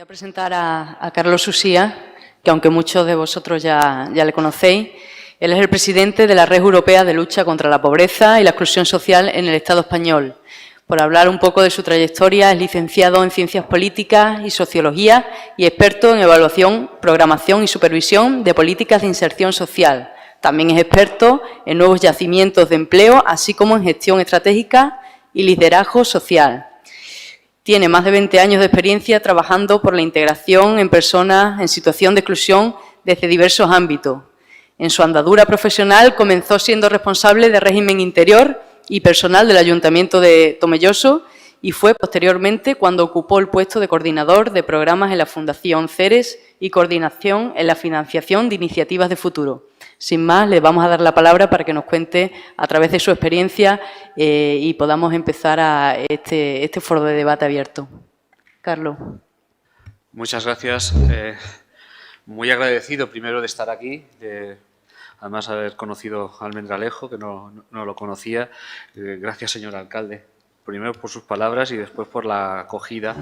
a presentar a Carlos Usía, que aunque muchos de vosotros ya le conocéis, él es el presidente de la Red Europea de Lucha contra la Pobreza y la Exclusión Social en el Estado español. Por hablar un poco de su trayectoria, es licenciado en Ciencias Políticas y Sociología y experto en evaluación, programación y supervisión de políticas de inserción social. También es experto en nuevos yacimientos de empleo, así como en gestión estratégica y liderazgo social. Tiene más de 20 años de experiencia trabajando por la integración en personas en situación de exclusión desde diversos ámbitos. En su andadura profesional comenzó siendo responsable de régimen interior y personal del Ayuntamiento de Tomelloso y fue posteriormente cuando ocupó el puesto de coordinador de programas en la Fundación CERES y coordinación en la financiación de iniciativas de futuro. Sin más, le vamos a dar la palabra para que nos cuente a través de su experiencia y podamos empezar a este foro de debate abierto. Carlos. Muchas gracias. Muy agradecido primero de estar aquí, de además haber conocido a Almendralejo, que no lo conocía. Gracias, señor alcalde. Primero por sus palabras y después por la acogida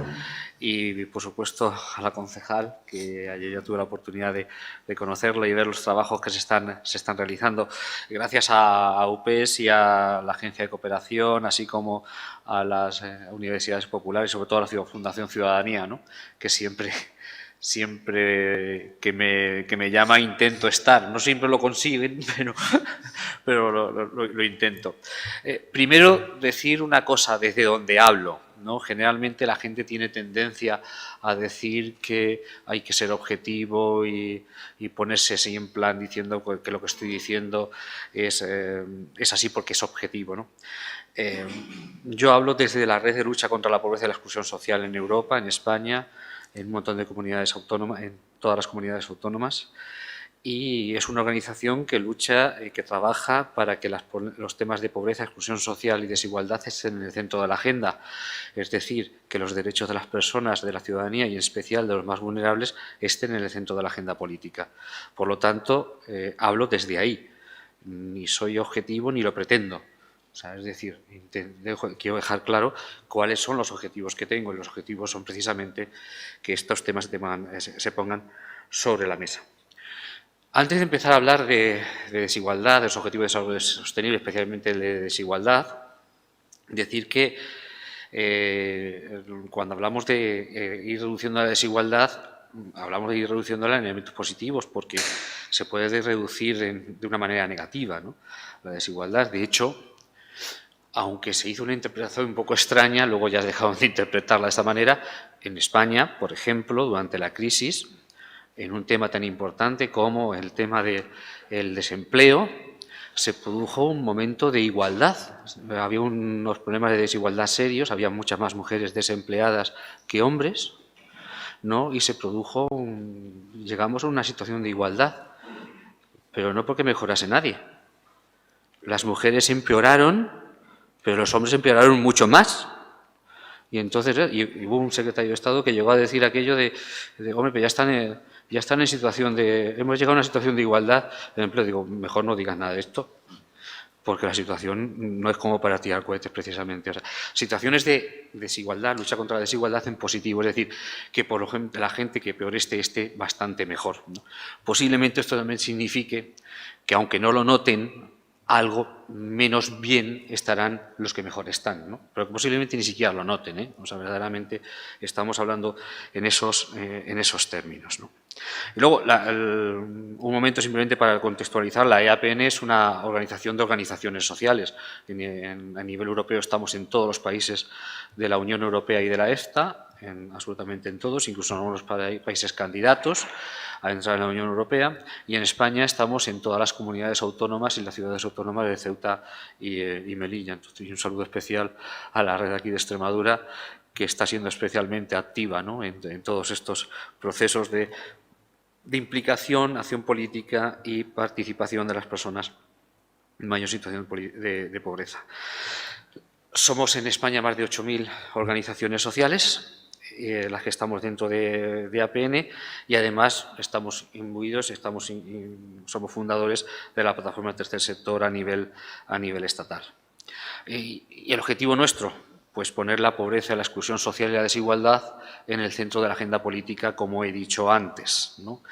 y, por supuesto, a la concejal, que ayer ya tuve la oportunidad de conocerla y ver los trabajos que se están realizando. Gracias a UPES y a la Agencia de Cooperación, así como a las universidades populares, sobre todo a la Fundación Ciudadanía, ¿no?, que siempre que me llama intento estar. No siempre lo consiguen, pero lo intento. Primero, decir una cosa desde donde hablo, ¿no? Generalmente la gente tiene tendencia a decir que hay que ser objetivo y ponerse así en plan diciendo que lo que estoy diciendo es así porque es objetivo, ¿no? Yo hablo desde la Red de Lucha contra la Pobreza y la Exclusión Social en Europa, en España, en un montón de comunidades autónomas, en todas las comunidades autónomas, y es una organización que lucha, que trabaja para que los temas de pobreza, exclusión social y desigualdad estén en el centro de la agenda, es decir, que los derechos de las personas, de la ciudadanía y en especial de los más vulnerables estén en el centro de la agenda política. Por lo tanto, hablo desde ahí, ni soy objetivo ni lo pretendo. O sea, es decir, quiero dejar claro cuáles son los objetivos que tengo, y los objetivos son precisamente que estos temas se pongan sobre la mesa. Antes de empezar a hablar de desigualdad, de los objetivos de desarrollo sostenible, especialmente de desigualdad, decir que cuando hablamos de ir reduciendo la desigualdad, hablamos de ir reduciéndola en elementos positivos, porque se puede reducir de una manera negativa, ¿no?, la desigualdad. De hecho, aunque se hizo una interpretación un poco extraña, luego ya dejaron de interpretarla de esta manera, en España, por ejemplo, durante la crisis, en un tema tan importante como el tema del desempleo, se produjo un momento de igualdad. Había unos problemas de desigualdad serios, había muchas más mujeres desempleadas que hombres, ¿no?, y se produjo, llegamos a una situación de igualdad, pero no porque mejorase nadie. Las mujeres empeoraron, pero los hombres empeoraron mucho más. Y entonces hubo un secretario de Estado que llegó a decir aquello de hombre, pero ya están en situación hemos llegado a una situación de igualdad en el empleo. Digo, mejor no digas nada de esto, porque la situación no es como para tirar cohetes precisamente. O sea, situaciones de desigualdad, lucha contra la desigualdad en positivo, es decir, que por ejemplo la gente que peor esté bastante mejor, ¿no? Posiblemente esto también signifique que, aunque no lo noten, algo menos bien estarán los que mejor están, ¿no? Pero posiblemente ni siquiera lo noten, ¿eh? O sea, verdaderamente estamos hablando en esos términos, ¿no? Y luego, un momento simplemente para contextualizar, la EAPN es una organización de organizaciones sociales. A nivel europeo estamos en todos los países de la Unión Europea y de la EFTA, absolutamente en todos, incluso en algunos países candidatos a entrar en la Unión Europea, y en España estamos en todas las comunidades autónomas y las ciudades autónomas de Ceuta y Melilla. Entonces, un saludo especial a la red aquí de Extremadura, que está siendo especialmente activa, ¿no?, en todos estos procesos de implicación, acción política y participación de las personas en mayor situación de pobreza. Somos en España más de 8.000 organizaciones sociales, las que estamos dentro de APN, y además estamos imbuidos, somos fundadores de la plataforma del tercer sector a nivel estatal. Y el objetivo nuestro, pues poner la pobreza, la exclusión social y la desigualdad en el centro de la agenda política, como he dicho antes, ¿no?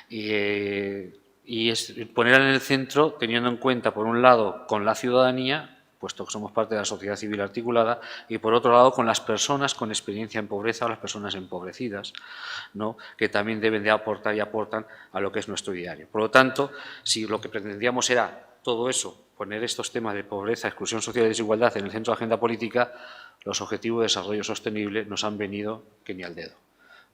Y es ponerla en el centro teniendo en cuenta, por un lado, con la ciudadanía, puesto que somos parte de la sociedad civil articulada, y por otro lado con las personas con experiencia en pobreza o las personas empobrecidas, ¿no?, que también deben de aportar y aportan a lo que es nuestro diario. Por lo tanto, si lo que pretendíamos era todo eso, poner estos temas de pobreza, exclusión social y desigualdad en el centro de la agenda política, los objetivos de desarrollo sostenible nos han venido que ni al dedo,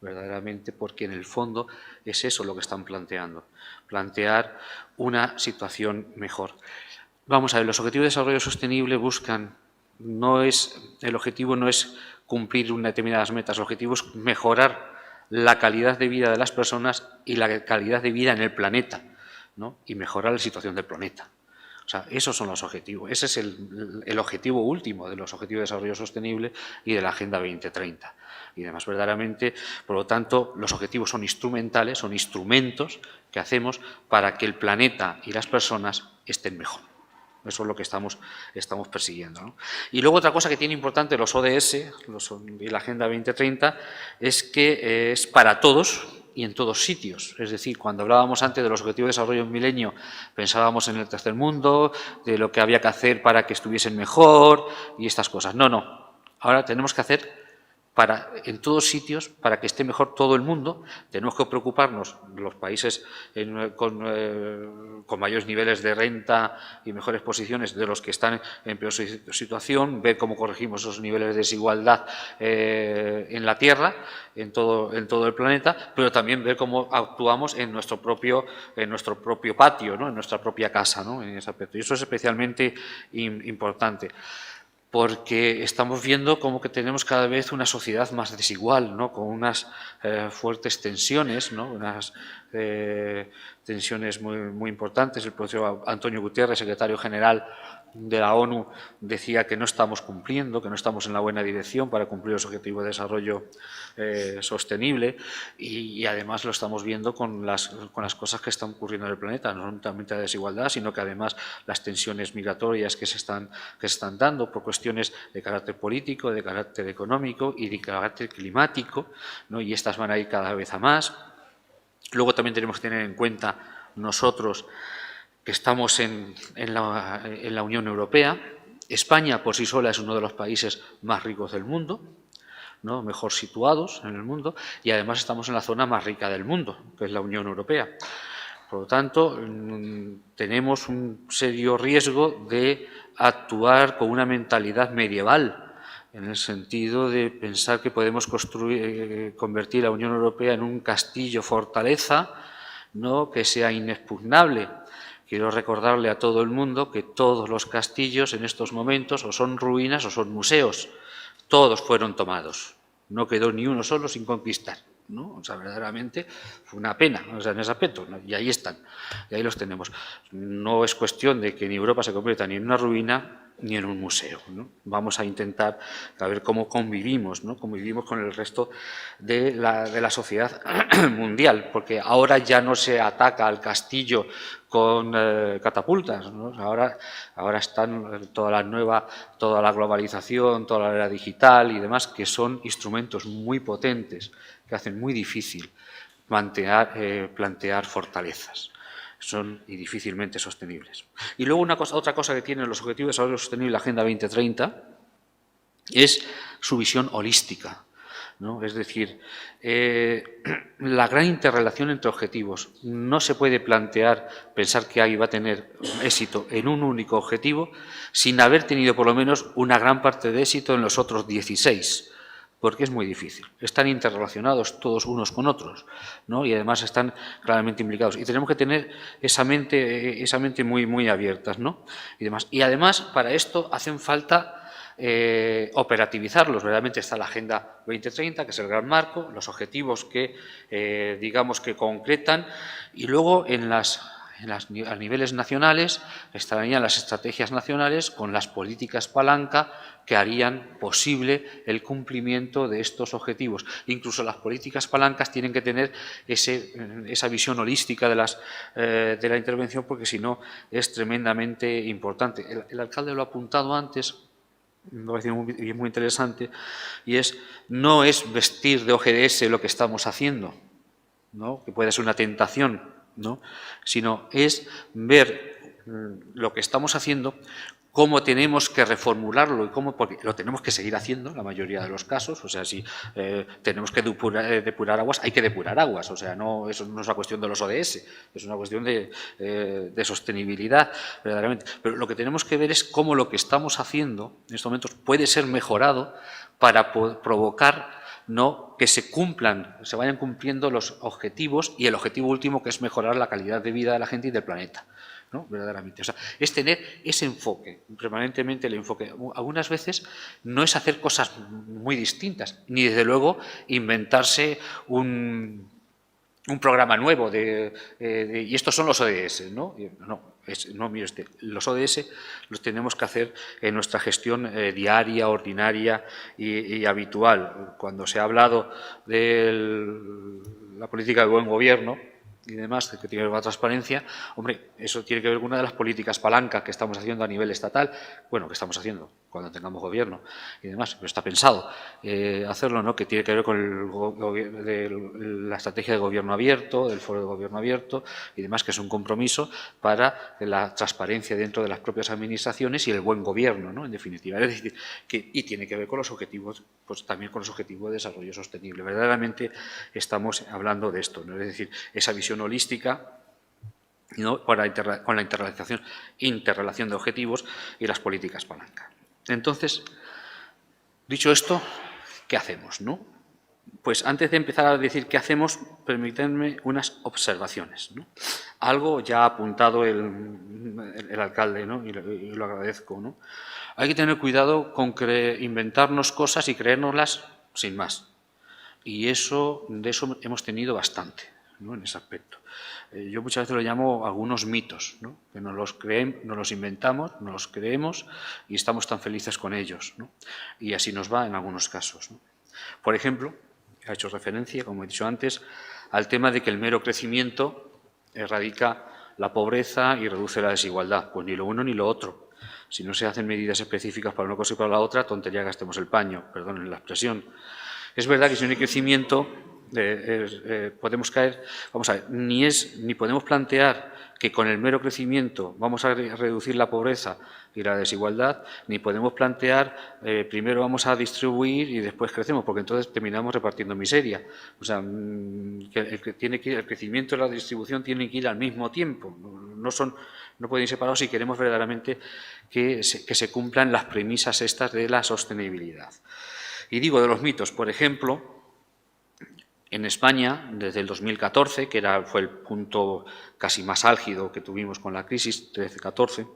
verdaderamente, porque en el fondo es eso lo que están planteando, plantear una situación mejor. Vamos a ver, los objetivos de desarrollo sostenible buscan, el objetivo no es cumplir unas determinadas metas, el objetivo es mejorar la calidad de vida de las personas y la calidad de vida en el planeta, ¿no?, y mejorar la situación del planeta. O sea, esos son los objetivos, ese es el objetivo último de los objetivos de desarrollo sostenible y de la Agenda 2030. Y además, verdaderamente, por lo tanto, los objetivos son instrumentales, son instrumentos que hacemos para que el planeta y las personas estén mejor. Eso es lo que estamos persiguiendo, ¿no? Y luego otra cosa que tiene importante los ODS y la Agenda 2030 es que es para todos y en todos sitios. Es decir, cuando hablábamos antes de los Objetivos de Desarrollo del Milenio, pensábamos en el tercer mundo, de lo que había que hacer para que estuviesen mejor y estas cosas. No, no. Ahora tenemos que hacer en todos sitios, para que esté mejor todo el mundo. Tenemos que preocuparnos, los países con mayores niveles de renta y mejores posiciones, de los que están en peor situación, ver cómo corregimos esos niveles de desigualdad en la Tierra, en todo el planeta, pero también ver cómo actuamos en nuestro propio patio, ¿no?, en nuestra propia casa, ¿no?, en ese aspecto. Y eso es especialmente importante, porque estamos viendo como que tenemos cada vez una sociedad más desigual, ¿no?, con unas fuertes tensiones, ¿no?, unas tensiones muy importantes. El profesor Antonio Guterres, secretario general de la ONU, decía que no estamos cumpliendo, que no estamos en la buena dirección para cumplir los objetivos de desarrollo sostenible, y además lo estamos viendo con las cosas que están ocurriendo en el planeta, no solamente la desigualdad, sino que además las tensiones migratorias que se están dando por cuestiones de carácter político, de carácter económico y de carácter climático, ¿no?, y estas van a ir cada vez a más. Luego también tenemos que tener en cuenta nosotros que estamos en la Unión Europea. España por sí sola es uno de los países más ricos del mundo, ¿no?, mejor situados en el mundo, y además estamos en la zona más rica del mundo, que es la Unión Europea. Por lo tanto, tenemos un serio riesgo de actuar con una mentalidad medieval, en el sentido de pensar que podemos convertir la Unión Europea en un castillo fortaleza, ¿no?, que sea inexpugnable. Quiero recordarle a todo el mundo que todos los castillos en estos momentos o son ruinas o son museos. Todos fueron tomados. No quedó ni uno solo sin conquistar, ¿no? O sea, verdaderamente fue una pena, o sea, en ese aspecto, ¿no? Y ahí están, y ahí los tenemos. No es cuestión de que ni Europa se convierta ni en una ruina ni en un museo, ¿no? Vamos a intentar a ver cómo convivimos, ¿no?, convivimos con el resto de la sociedad mundial, porque ahora ya no se ataca al castillo con catapultas, ¿no? Ahora están toda la globalización, toda la era digital y demás, que son instrumentos muy potentes que hacen muy difícil plantear fortalezas. Son y difícilmente sostenibles. Y luego otra cosa que tienen los Objetivos de Desarrollo Sostenible y la Agenda 2030 es su visión holística, ¿no? Es decir, la gran interrelación entre objetivos. No se puede pensar que alguien va a tener éxito en un único objetivo sin haber tenido por lo menos una gran parte de éxito en los otros 16, porque es muy difícil. Están interrelacionados todos unos con otros, ¿no?, y además están claramente implicados. Y tenemos que tener esa mente muy abiertas, ¿no?, y demás. Y además, para esto hacen falta operativizarlos. Verdaderamente está la Agenda 2030, que es el gran marco, los objetivos que, digamos, que concretan, y luego a niveles nacionales estarían las estrategias nacionales con las políticas palanca que harían posible el cumplimiento de estos objetivos. Incluso las políticas palancas tienen que tener esa visión holística de la intervención, porque si no es tremendamente importante. El alcalde lo ha apuntado antes. me parece muy interesante, y no es vestir de OGDS lo que estamos haciendo, ¿no?, que puede ser una tentación, ¿no?, sino es ver lo que estamos haciendo, cómo tenemos que reformularlo y cómo, porque lo tenemos que seguir haciendo en la mayoría de los casos. O sea, si tenemos que depurar aguas, hay que depurar aguas. O sea, eso no es una cuestión de los ODS, es una cuestión de sostenibilidad, verdaderamente. Pero lo que tenemos que ver es cómo lo que estamos haciendo en estos momentos puede ser mejorado para provocar, ¿no?, que se vayan cumpliendo los objetivos, y el objetivo último, que es mejorar la calidad de vida de la gente y del planeta, ¿no?, verdaderamente. O sea, es tener ese enfoque, permanentemente el enfoque. Algunas veces no es hacer cosas muy distintas, ni desde luego inventarse un programa nuevo y estos son los ODS, ¿no? No, mire usted, los ODS los tenemos que hacer en nuestra gestión diaria, ordinaria y habitual. Cuando se ha hablado de la política de buen gobierno y demás, que tiene que ver con la transparencia, hombre, eso tiene que ver con una de las políticas palanca que estamos haciendo a nivel estatal, bueno, que estamos haciendo cuando tengamos gobierno y demás, pero está pensado hacerlo, ¿no?, que tiene que ver con la estrategia de gobierno abierto, del foro de gobierno abierto y demás, que es un compromiso para la transparencia dentro de las propias administraciones y el buen gobierno, ¿no?, en definitiva. Es decir, y tiene que ver con los objetivos, pues también con los objetivos de desarrollo sostenible. Verdaderamente estamos hablando de esto, ¿no?, es decir, esa visión holística, ¿no?, con la interrelación de objetivos y las políticas palanca. Entonces, dicho esto, ¿qué hacemos, no? Pues antes de empezar a decir qué hacemos, permítanme unas observaciones, ¿no? Algo ya ha apuntado el alcalde, ¿no?, y lo agradezco, ¿no? Hay que tener cuidado con inventarnos cosas y creérnoslas sin más. Y de eso hemos tenido bastante, ¿no?, en ese aspecto. Yo muchas veces lo llamo algunos mitos, ¿no?, que nos los inventamos, nos los creemos y estamos tan felices con ellos, ¿no? Y así nos va en algunos casos, ¿no? Por ejemplo, ha hecho referencia, como he dicho antes, al tema de que el mero crecimiento erradica la pobreza y reduce la desigualdad. Pues ni lo uno ni lo otro. Si no se hacen medidas específicas para una cosa y para la otra, tontería gastemos el paño, perdonen la expresión. Es verdad que si no hay crecimiento podemos caer, vamos a ver, ni podemos plantear que con el mero crecimiento vamos a reducir la pobreza y la desigualdad, ni podemos plantear primero vamos a distribuir y después crecemos, porque entonces terminamos repartiendo miseria. O sea, el crecimiento y la distribución tienen que ir al mismo tiempo, no pueden ir separados si queremos verdaderamente que se cumplan las premisas estas de la sostenibilidad. Y digo de los mitos, por ejemplo, en España, desde el 2014, que fue el punto casi más álgido que tuvimos con la crisis, 13-14,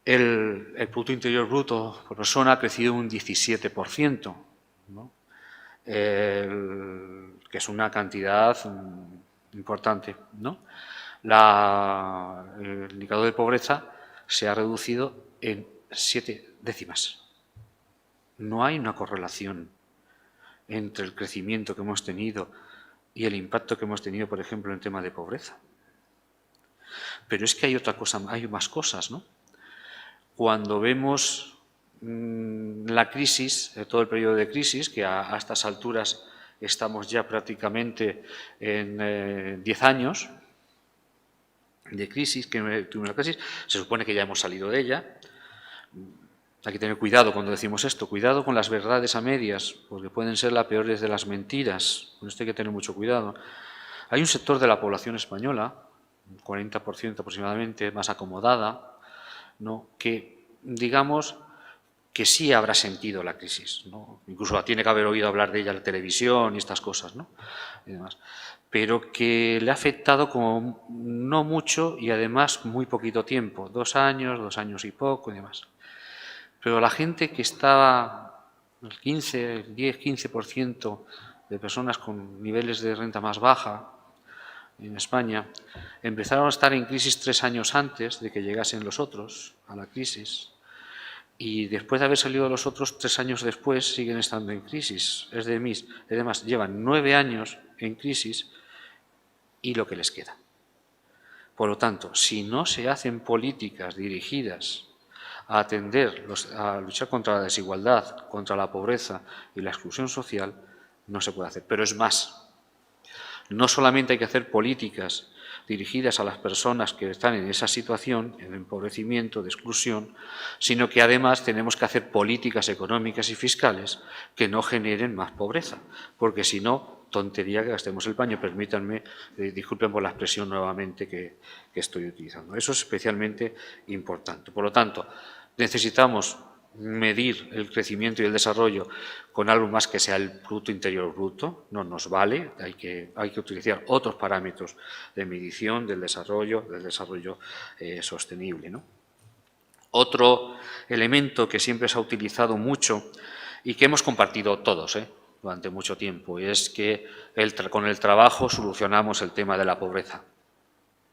el Producto Interior Bruto por persona ha crecido un 17%, ¿no?, que es una cantidad importante, ¿no? El indicador de pobreza se ha reducido en 7 décimas. No hay una correlación entre el crecimiento que hemos tenido y el impacto que hemos tenido, por ejemplo, en el tema de pobreza. Pero es que hay otra cosa, hay más cosas, ¿no? Cuando vemos la crisis, todo el periodo de crisis, que a estas alturas estamos ya prácticamente en 10 años de crisis, se supone que ya hemos salido de ella. Hay que tener cuidado cuando decimos esto, cuidado con las verdades a medias, porque pueden ser las peores de las mentiras. Con esto hay que tener mucho cuidado. Hay un sector de la población española, un 40% aproximadamente, más acomodada, ¿no?, que digamos que sí habrá sentido la crisis, ¿no?, incluso tiene que haber oído hablar de ella en la televisión y estas cosas, ¿no?, y demás, pero que le ha afectado como no mucho y además muy poquito tiempo, 2 años y poco y demás. Pero la gente que estaba, el 10-15% de personas con niveles de renta más baja en España, empezaron a estar en crisis 3 años antes de que llegasen los otros a la crisis, y después de haber salido los otros, 3 años después siguen estando en crisis. Además, llevan 9 años en crisis y lo que les queda. Por lo tanto, si no se hacen políticas dirigidas a a luchar contra la desigualdad, contra la pobreza y la exclusión social, no se puede hacer. Pero es más, no solamente hay que hacer políticas dirigidas a las personas que están en esa situación, en empobrecimiento, de exclusión, sino que además tenemos que hacer políticas económicas y fiscales que no generen más pobreza, porque si no, tontería que gastemos el paño. Permítanme, disculpen por la expresión nuevamente que estoy utilizando. Eso es especialmente importante. Por lo tanto, necesitamos medir el crecimiento y el desarrollo con algo más que sea el Producto Interior Bruto, no nos vale, hay que utilizar otros parámetros de medición del desarrollo sostenible, ¿no? Otro elemento que siempre se ha utilizado mucho y que hemos compartido todos durante mucho tiempo es que con el trabajo solucionamos el tema de la pobreza.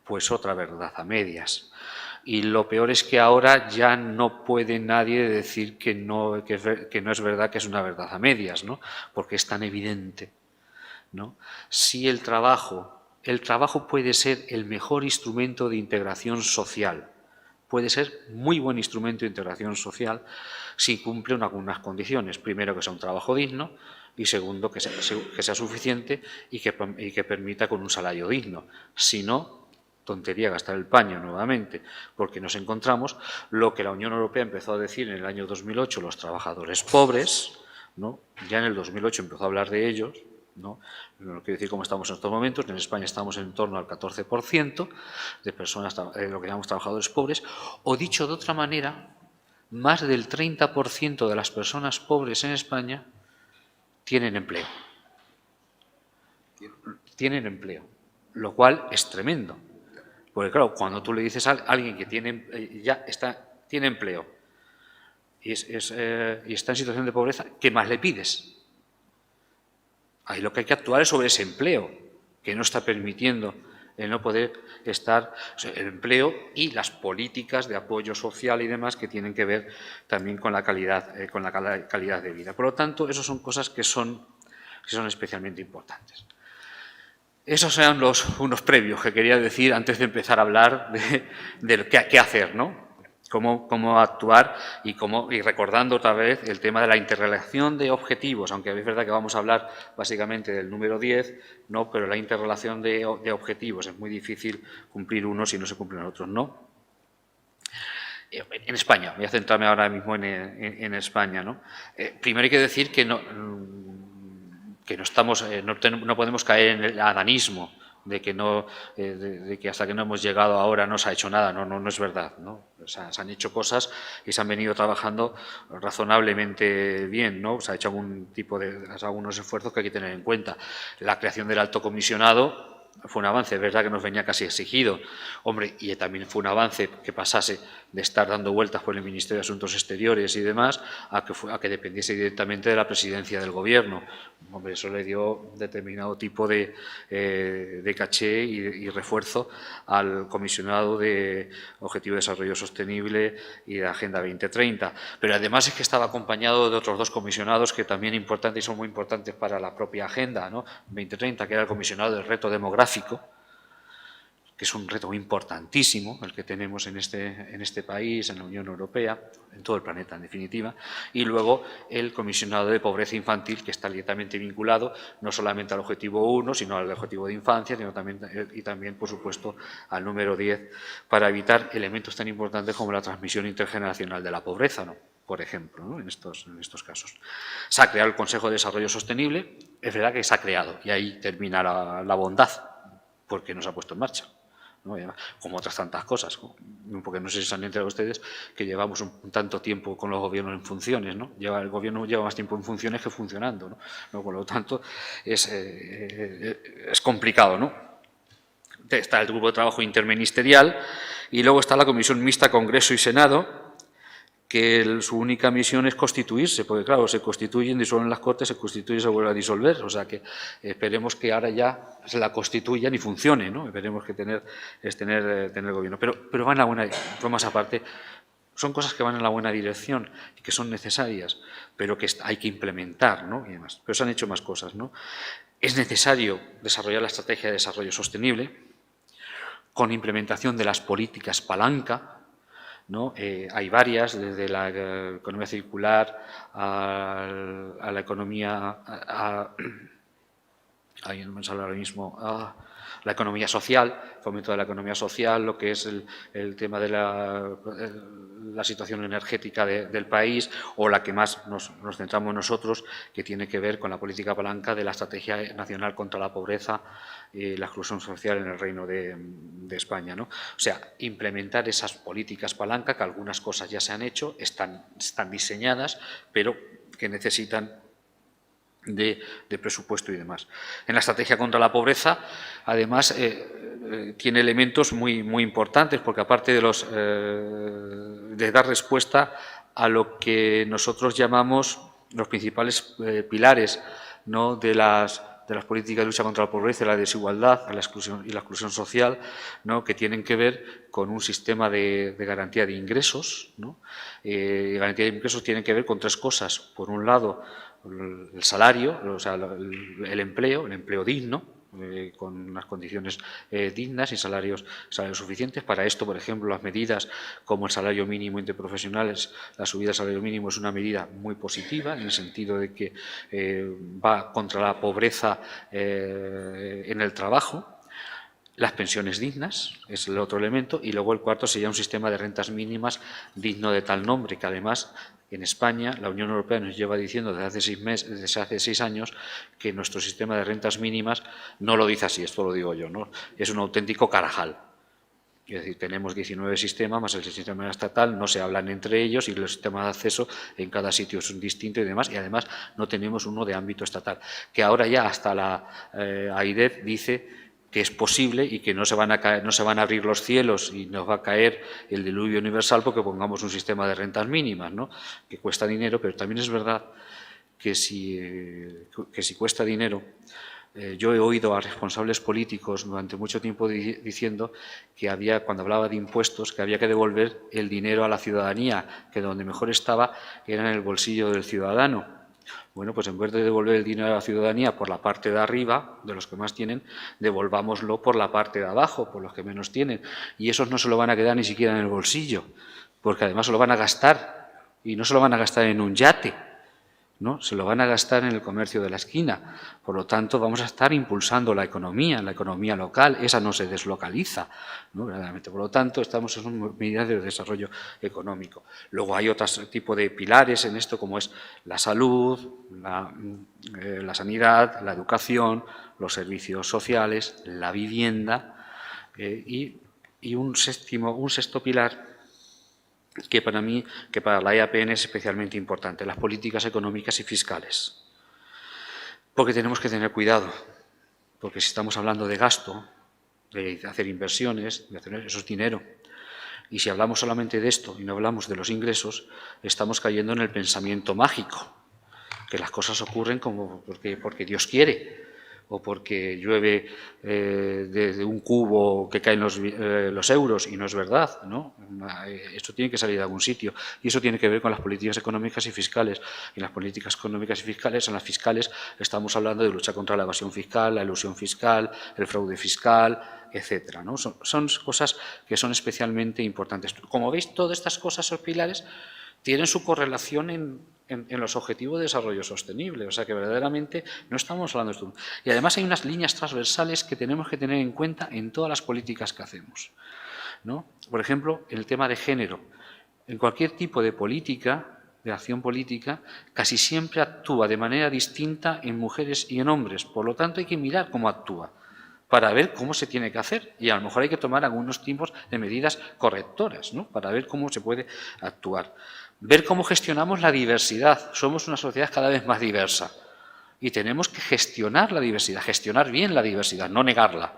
Pues otra verdad a medias. Y lo peor es que ahora ya no puede nadie decir que no es verdad, que es una verdad a medias, ¿no? Porque es tan evidente, ¿no? Si el trabajo puede ser el mejor instrumento de integración social, puede ser muy buen instrumento de integración social si cumple algunas condiciones. Primero, que sea un trabajo digno, y segundo, que sea suficiente y que permita con un salario digno. Si no, tontería gastar el paño nuevamente, porque nos encontramos lo que la Unión Europea empezó a decir en el año 2008, los trabajadores pobres, ¿no? Ya en el 2008 empezó a hablar de ellos, no quiero decir cómo estamos en estos momentos, en España estamos en torno al 14% de personas, lo que llamamos trabajadores pobres, o dicho de otra manera, más del 30% de las personas pobres en España tienen empleo. Tienen empleo, lo cual es tremendo. Porque claro, cuando tú le dices a alguien que tiene empleo y está en situación de pobreza, ¿qué más le pides? Ahí lo que hay que actuar es sobre ese empleo, que no está permitiendo el no poder estar, el empleo y las políticas de apoyo social y demás que tienen que ver también con la calidad de vida. Por lo tanto, esas son cosas que son especialmente importantes. Esos eran unos previos que quería decir antes de empezar a hablar de qué hacer, ¿no? Cómo actuar y recordando otra vez el tema de la interrelación de objetivos, aunque es verdad que vamos a hablar básicamente del número 10, ¿no? Pero la interrelación de objetivos es muy difícil cumplir unos si no se cumplen otros, ¿no? En España, voy a centrarme ahora mismo en España, ¿no? Primero hay que decir que no podemos caer en el adanismo de que hasta que no hemos llegado ahora no se ha hecho nada. No es verdad, ¿no? O sea, se han hecho cosas y se han venido trabajando razonablemente bien, ¿no? Se ha hecho algunos esfuerzos que hay que tener en cuenta. La creación del alto comisionado fue un avance, es verdad que nos venía casi exigido, hombre, y también fue un avance que pasase de estar dando vueltas por el Ministerio de Asuntos Exteriores y demás a que dependiese directamente de la presidencia del Gobierno. Hombre, eso le dio determinado tipo de caché y refuerzo al comisionado de Objetivo de Desarrollo Sostenible y de Agenda 2030. Pero además es que estaba acompañado de otros dos comisionados que también importantes y son muy importantes para la propia Agenda, ¿no? 2030, que era el comisionado del reto demográfico, que es un reto importantísimo el que tenemos en este país, en la Unión Europea, en todo el planeta en definitiva, y luego el comisionado de pobreza infantil, que está directamente vinculado no solamente al objetivo 1, sino al objetivo de infancia, y también, por supuesto, al número 10, para evitar elementos tan importantes como la transmisión intergeneracional de la pobreza, ¿no? Por ejemplo, ¿no? en estos casos. Se ha creado el Consejo de Desarrollo Sostenible, es verdad que se ha creado, y ahí termina la bondad, porque no se ha puesto en marcha, ¿no? Como otras tantas cosas, porque no sé si se han enterado ustedes que llevamos un tanto tiempo con los gobiernos en funciones, ¿no? El gobierno lleva más tiempo en funciones que funcionando, ¿no? Por lo tanto, es complicado, ¿no? Está el grupo de trabajo interministerial y luego está la Comisión Mixta Congreso y Senado, que su única misión es constituirse, porque claro, se constituyen, disuelven las Cortes, se constituyen y se vuelven a disolver, o sea que esperemos que ahora ya se la constituyan y funcione, ¿no? Esperemos que tener gobierno. Pero van a buena, más aparte, son cosas que van en la buena dirección y que son necesarias, pero que hay que implementar, ¿no? Y demás. Pero se han hecho más cosas, ¿no? Es necesario desarrollar la estrategia de desarrollo sostenible con implementación de las políticas palanca, ¿no? Hay varias, desde la economía circular a la economía, ahí no me sale ahora mismo, la economía social, fomento de la economía social, lo que es el tema de la situación energética del país, o la que más nos centramos nosotros, que tiene que ver con la política palanca de la Estrategia Nacional contra la Pobreza y la Exclusión Social en el Reino de España, ¿no? O sea, implementar esas políticas palanca, que algunas cosas ya se han hecho, están diseñadas, pero que necesitan de presupuesto y demás. En la estrategia contra la pobreza, además, tiene elementos muy importantes, porque aparte de dar respuesta a lo que nosotros llamamos los principales pilares, ¿no?, de las políticas de lucha contra la pobreza y la desigualdad, la exclusión social, ¿no?, que tienen que ver con un sistema de garantía de ingresos, ¿no? Garantía de ingresos tienen que ver con tres cosas. Por un lado, el salario, o sea, el empleo digno, con unas condiciones dignas y salarios suficientes. Para esto, por ejemplo, las medidas como el salario mínimo interprofesionales, la subida del salario mínimo es una medida muy positiva, en el sentido de que va contra la pobreza en el trabajo. Las pensiones dignas es el otro elemento, y luego el cuarto sería un sistema de rentas mínimas digno de tal nombre, que además en España la Unión Europea nos lleva diciendo desde hace 6 años que nuestro sistema de rentas mínimas no lo dice así, esto lo digo yo, ¿no? Es un auténtico carajal. Es decir, tenemos 19 sistemas más el sistema estatal, no se hablan entre ellos, y los sistemas de acceso en cada sitio son distintos y demás, y además no tenemos uno de ámbito estatal, que ahora ya hasta la AIDEF dice que es posible y que no se van a abrir los cielos y nos va a caer el diluvio universal porque pongamos un sistema de rentas mínimas, ¿no?, que cuesta dinero, pero también es verdad que si cuesta dinero, yo he oído a responsables políticos durante mucho tiempo diciendo que cuando hablaba de impuestos, que había que devolver el dinero a la ciudadanía, que donde mejor estaba era en el bolsillo del ciudadano. Bueno, pues en vez de devolver el dinero a la ciudadanía por la parte de arriba, de los que más tienen, devolvámoslo por la parte de abajo, por los que menos tienen. Y esos no se lo van a quedar ni siquiera en el bolsillo, porque además se lo van a gastar, y no se lo van a gastar en un yate, ¿no? Se lo van a gastar en el comercio de la esquina. Por lo tanto, vamos a estar impulsando la economía local, esa no se deslocaliza, ¿no?, verdaderamente. Por lo tanto, estamos en medidas de desarrollo económico. Luego hay otro tipo de pilares en esto, como es la salud, la sanidad, la educación, los servicios sociales, la vivienda, y un sexto pilar que para la EAPN es especialmente importante: las políticas económicas y fiscales. Porque tenemos que tener cuidado, porque si estamos hablando de gasto, de hacer inversiones, eso es dinero. Y si hablamos solamente de esto y no hablamos de los ingresos, estamos cayendo en el pensamiento mágico, que las cosas ocurren porque Dios quiere, o porque llueve de un cubo que caen los euros, y no es verdad, ¿no? Esto tiene que salir de algún sitio, y eso tiene que ver con las políticas económicas y fiscales. Y las políticas económicas y fiscales, en las fiscales estamos hablando de lucha contra la evasión fiscal, la elusión fiscal, el fraude fiscal, etcétera, ¿no? Son cosas que son especialmente importantes. Como veis, todas estas cosas, esos pilares, tienen su correlación en los objetivos de desarrollo sostenible. O sea que verdaderamente no estamos hablando de esto. Y además hay unas líneas transversales que tenemos que tener en cuenta en todas las políticas que hacemos, ¿no? Por ejemplo, el tema de género. En cualquier tipo de política, de acción política, casi siempre actúa de manera distinta en mujeres y en hombres. Por lo tanto, hay que mirar cómo actúa para ver cómo se tiene que hacer, y a lo mejor hay que tomar algunos tipos de medidas correctoras, ¿no?, para ver cómo se puede actuar. Ver cómo gestionamos la diversidad. Somos una sociedad cada vez más diversa y tenemos que gestionar la diversidad, gestionar bien la diversidad, no negarla,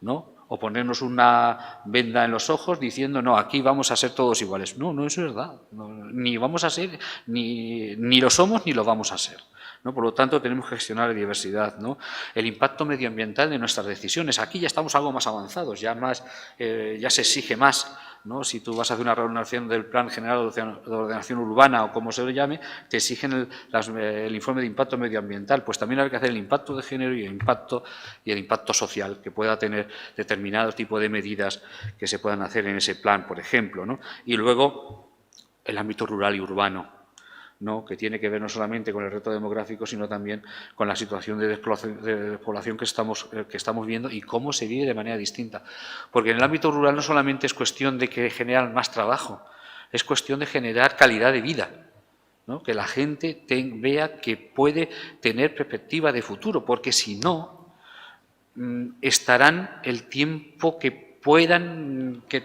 ¿no?, o ponernos una venda en los ojos diciendo, no, aquí vamos a ser todos iguales. No, no es verdad. No, ni vamos a ser, ni lo somos, ni lo vamos a ser, ¿no? Por lo tanto, tenemos que gestionar la diversidad, ¿no? El impacto medioambiental de nuestras decisiones. Aquí ya estamos algo más avanzados, ya se exige más ¿no? Si tú vas a hacer una reordenación del Plan General de Ordenación Urbana o como se le llame, te exigen el informe de impacto medioambiental. Pues también hay que hacer el impacto de género y el impacto social que pueda tener determinado tipo de medidas que se puedan hacer en ese plan, por ejemplo, ¿no? Y luego el ámbito rural y urbano, ¿no? Que tiene que ver no solamente con el reto demográfico, sino también con la situación de despoblación que estamos viendo y cómo se vive de manera distinta. Porque en el ámbito rural no solamente es cuestión de que generan más trabajo, es cuestión de generar calidad de vida, ¿no? Que la gente vea que puede tener perspectiva de futuro, porque si no, estarán el tiempo que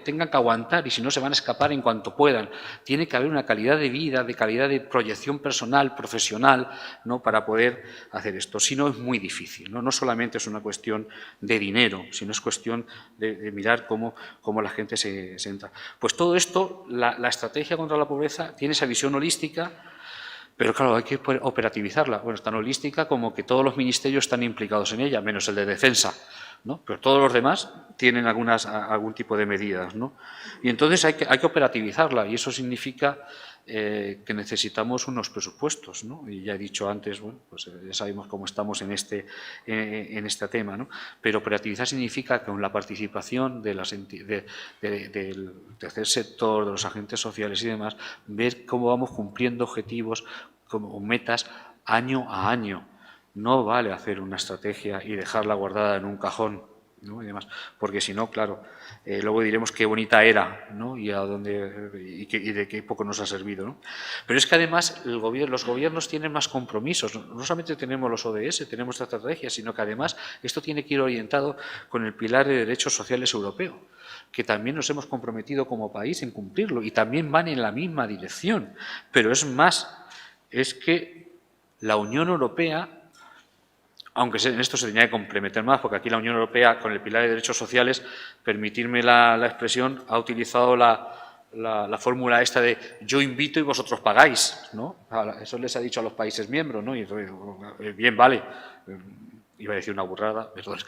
tengan que aguantar, y si no se van a escapar en cuanto puedan. Tiene que haber una calidad de vida, de calidad de proyección personal, profesional, ¿no? Para poder hacer esto. Si no, es muy difícil, ¿no? No solamente es una cuestión de dinero, sino es cuestión de mirar cómo la gente se entra. Pues todo esto, la estrategia contra la pobreza tiene esa visión holística, pero claro, hay que operativizarla. Bueno, es tan holística como que todos los ministerios están implicados en ella, menos el de Defensa, ¿no? Pero todos los demás tienen algún tipo de medidas, ¿no? Y entonces hay que operativizarla, y eso significa que necesitamos unos presupuestos, ¿no? Y ya he dicho antes, bueno, pues ya sabemos cómo estamos en este tema, ¿no? Pero operativizar significa que con la participación del tercer sector, de los agentes sociales y demás, ver cómo vamos cumpliendo objetivos como metas año a año. No vale hacer una estrategia y dejarla guardada en un cajón, ¿no? Y demás, porque si no, claro, luego diremos qué bonita era, ¿no? Y de qué poco nos ha servido, ¿no? Pero es que además los gobiernos tienen más compromisos. No solamente tenemos los ODS, tenemos esta estrategia, sino que además esto tiene que ir orientado con el pilar de derechos sociales europeo, que también nos hemos comprometido como país en cumplirlo, y también van en la misma dirección. Pero es más, es que la Unión Europea, aunque en esto se tenía que complementar más, porque aquí la Unión Europea, con el pilar de derechos sociales, permitirme la expresión, ha utilizado la fórmula esta de yo invito y vosotros pagáis, ¿no? Eso les ha dicho a los países miembros, ¿no? Y bien, vale, iba a decir una burrada, perdón,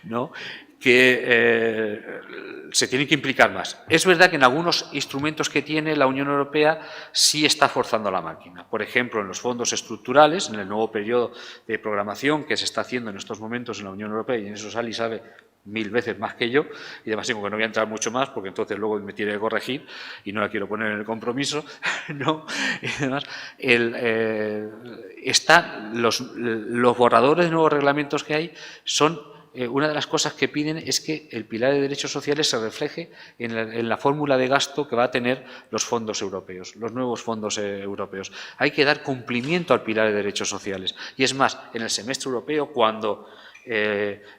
¿no? Que se tienen que implicar más. Es verdad que en algunos instrumentos que tiene la Unión Europea sí está forzando la máquina. Por ejemplo, en los fondos estructurales, en el nuevo periodo de programación que se está haciendo en estos momentos en la Unión Europea, y en eso Sally sabe 1000 veces más que yo, y además digo que no voy a entrar mucho más porque entonces luego me tiene que corregir y no la quiero poner en el compromiso, ¿no? Y además, los borradores de nuevos reglamentos que hay son... una de las cosas que piden es que el pilar de derechos sociales se refleje en la fórmula de gasto que va a tener los fondos europeos, los nuevos fondos europeos. Hay que dar cumplimiento al pilar de derechos sociales. Y es más, en el semestre europeo, cuando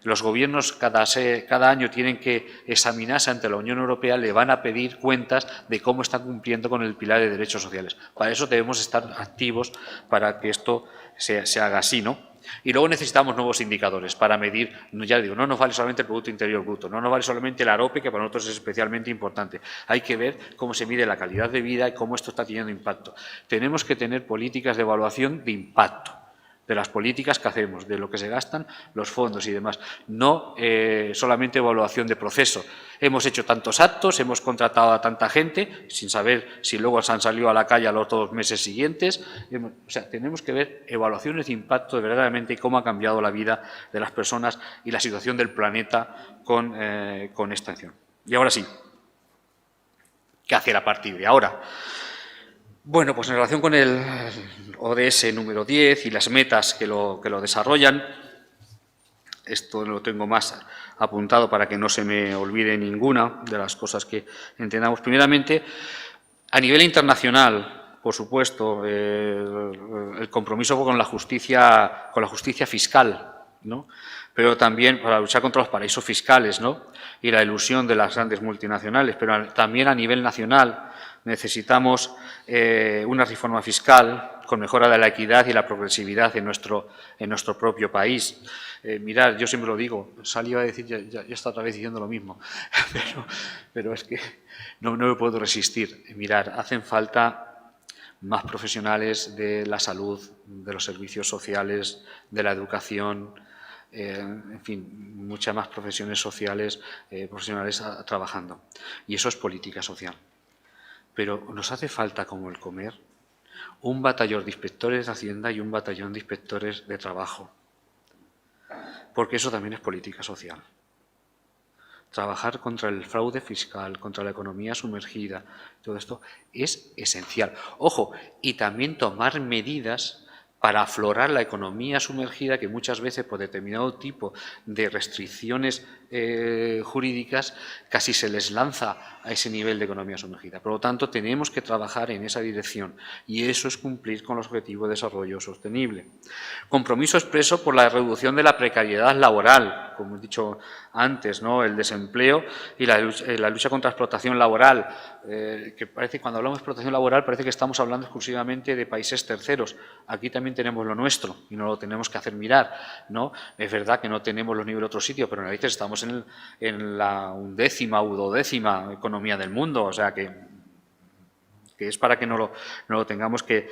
los gobiernos cada año tienen que examinarse ante la Unión Europea, le van a pedir cuentas de cómo están cumpliendo con el pilar de derechos sociales. Para eso debemos estar activos para que esto se haga así, ¿no? Y luego necesitamos nuevos indicadores para medir, ya digo, no nos vale solamente el Producto Interior Bruto, no nos vale solamente el AROPE, que para nosotros es especialmente importante. Hay que ver cómo se mide la calidad de vida y cómo esto está teniendo impacto. Tenemos que tener políticas de evaluación de impacto, de las políticas que hacemos, de lo que se gastan los fondos y demás. No solamente evaluación de proceso. Hemos hecho tantos actos, hemos contratado a tanta gente, sin saber si luego se han salido a la calle a los 2 meses siguientes. O sea, tenemos que ver evaluaciones de impacto de verdaderamente cómo ha cambiado la vida de las personas y la situación del planeta con esta acción. Y ahora sí, ¿qué hacer a partir de ahora? Bueno, pues en relación con el ODS número 10 y las metas que lo desarrollan, esto lo tengo más apuntado para que no se me olvide ninguna de las cosas que entendamos. Primeramente, a nivel internacional, por supuesto, el compromiso con la justicia fiscal, ¿no? Pero también para luchar contra los paraísos fiscales, ¿no? Y la elusión de las grandes multinacionales, pero también a nivel nacional necesitamos una reforma fiscal con mejora de la equidad y la progresividad en nuestro propio país. Mirad, yo siempre lo digo, Sally iba a decir, ya está otra vez diciendo lo mismo, pero es que no me puedo resistir. Mirad, hacen falta más profesionales de la salud, de los servicios sociales, de la educación, en fin, muchas más profesiones sociales, profesionales trabajando. Y eso es política social. Pero nos hace falta, como el comer, un batallón de inspectores de Hacienda y un batallón de inspectores de trabajo. Porque eso también es política social. Trabajar contra el fraude fiscal, contra la economía sumergida, todo esto es esencial. Ojo, y también tomar medidas para aflorar la economía sumergida que muchas veces por determinado tipo de restricciones jurídicas casi se les lanza a ese nivel de economía sumergida. Por lo tanto, tenemos que trabajar en esa dirección y eso es cumplir con los objetivos de desarrollo sostenible. Compromiso expreso por la reducción de la precariedad laboral, como he dicho antes, ¿no? El desempleo y la lucha contra la explotación laboral, que parece, cuando hablamos de explotación laboral parece que estamos hablando exclusivamente de países terceros. Aquí también tenemos lo nuestro y no lo tenemos que hacer mirar, ¿no? Es verdad que no tenemos los niveles de otro sitio, pero en realidad estamos en la 11ª u 12ª economía del mundo, o sea que es para que no lo tengamos que